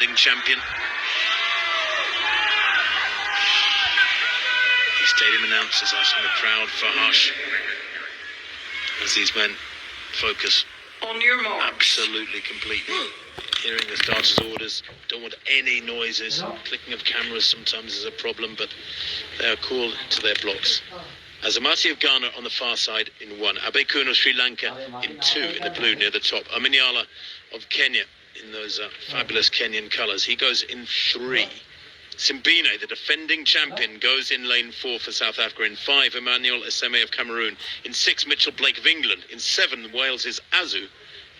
defending champion. The stadium announcers asking the crowd for hush as these men focus on your marks. Absolutely, completely. Hearing the starters' orders, don't want any noises. Clicking of cameras sometimes is a problem, but they are called to their blocks. Azamati of Ghana on the far side in 1. Abekun of Sri Lanka in 2 in the blue near the top. Aminyala of Kenya in those fabulous Kenyan colours. He goes in 3. Simbine, the defending champion, goes in lane 4 for South Africa. In 5, Emmanuel Eseme of Cameroon. In 6, Mitchell Blake of England. In 7, Wales' Azu.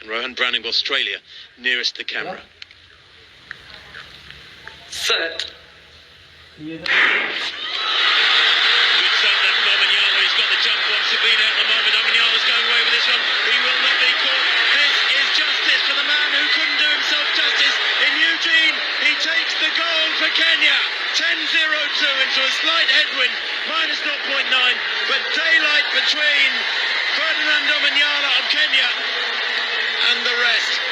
And Rohan Browning of Australia, nearest the camera. Set. Good start that from Aminyala. He's got the jump on Simbine at the moment. Aminyala's going away with this one. He will not be caught. This is justice for the man who couldn't do himself justice in Eugene. He takes the goal for Kenya. 10-0-2 into a slight headwind, minus 0.9, but daylight between Ferdinand Aminyala of Kenya and the rest.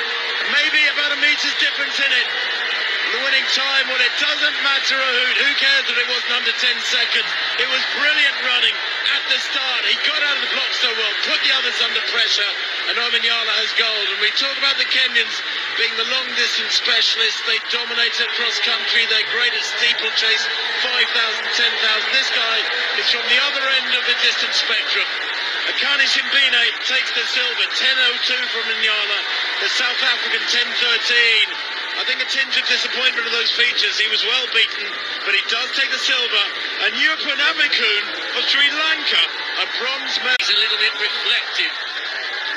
Maybe about a meter's difference in it. The winning time, well, it doesn't matter a hoot. Who cares that it wasn't under 10 seconds? It was brilliant running at the start. He got out of the block so well, put the others under pressure, and Aminyala has gold. And we talk about the Kenyans being the long-distance specialists. They dominate across country. They're great at steeplechase, 5,000, 10,000. This guy is from the other end of the distance spectrum. Akani Simbine takes the silver, 10.02 from Aminyala. The South African 10.13. I think a tinge of disappointment of those features. He was well beaten, but he does take the silver. And Yupan Abekun of Sri Lanka, a bronze medal. He's a little bit reflective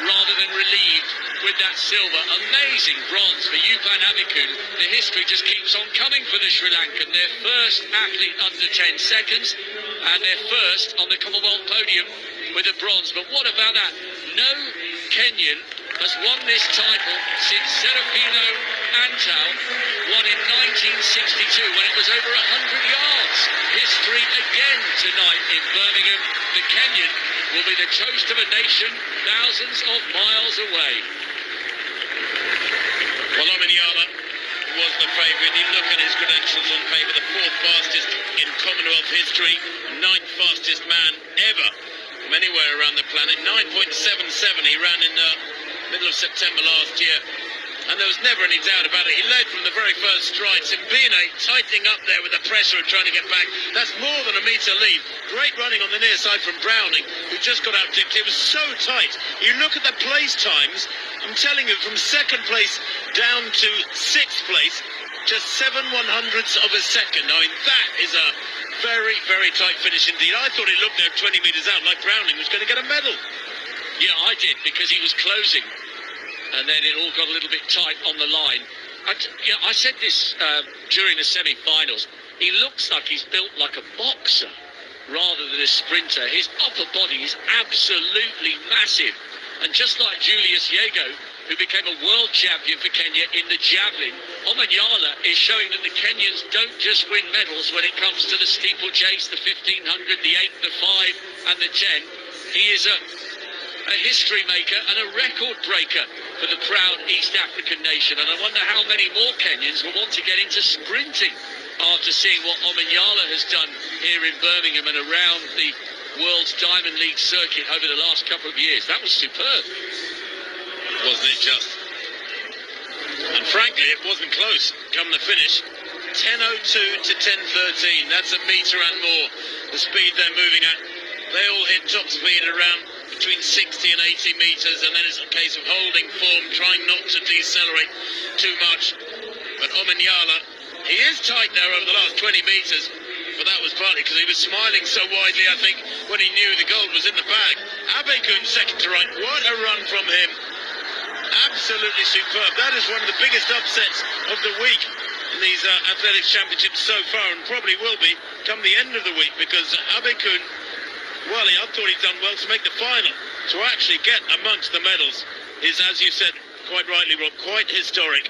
rather than relieved with that silver. Amazing bronze for Yupan Abekun. The history just keeps on coming for the Sri Lankan. Their first athlete under 10 seconds and their first on the Commonwealth podium with a bronze. But what about that? No Kenyan has won this title since Serafino Antau won in 1962 when it was over 100 yards. History again tonight in Birmingham. The Kenyan will be the toast of a nation thousands of miles away. Well, Aminyala was the favourite. You look at his credentials on paper, the 4th fastest in Commonwealth history, 9th fastest man ever from anywhere around the planet. 9.77 he ran in the middle of September last year. And there was never any doubt about it. He led from the very first stride. Simbine tightening up there with the pressure of trying to get back. That's more than a metre lead. Great running on the near side from Browning, who just got out dipped. It was so tight. You look at the place times, I'm telling you, from 2nd place down to 6th place, just 7/100ths of a second. I mean, that is a very, very tight finish indeed. I thought he looked there 20 metres out, like Browning was going to get a medal. Yeah, I did, because he was closing. And then it all got a little bit tight on the line. I said this during the semi-finals. He looks like he's built like a boxer rather than a sprinter. His upper body is absolutely massive. And just like Julius Yego, who became a world champion for Kenya in the javelin, Aminyala is showing that the Kenyans don't just win medals when it comes to the steeplechase, the 1500, the 8, the 5 and the 10. He is a history maker and a record breaker for the proud East African nation. And I wonder how many more Kenyans will want to get into sprinting after seeing what Aminyala has done here in Birmingham and around the World's Diamond League circuit over the last couple of years. That was superb. Wasn't it just? And frankly, it wasn't close. Come the finish, 10.02 to 10.13. That's a metre and more. The speed they're moving at. They all hit top speed around between 60 and 80 metres, and then it's a case of holding form, trying not to decelerate too much. But Aminyala, he is tight there over the last 20 metres, but that was partly because he was smiling so widely, I think, when he knew the gold was in the bag. Abekun second to right. What a run from him. Absolutely superb. That is one of the biggest upsets of the week in these athletics championships so far, and probably will be come the end of the week, because Abekun, well, I thought he'd done well to make the final. To actually get amongst the medals is, as you said quite rightly, Rob, quite historic.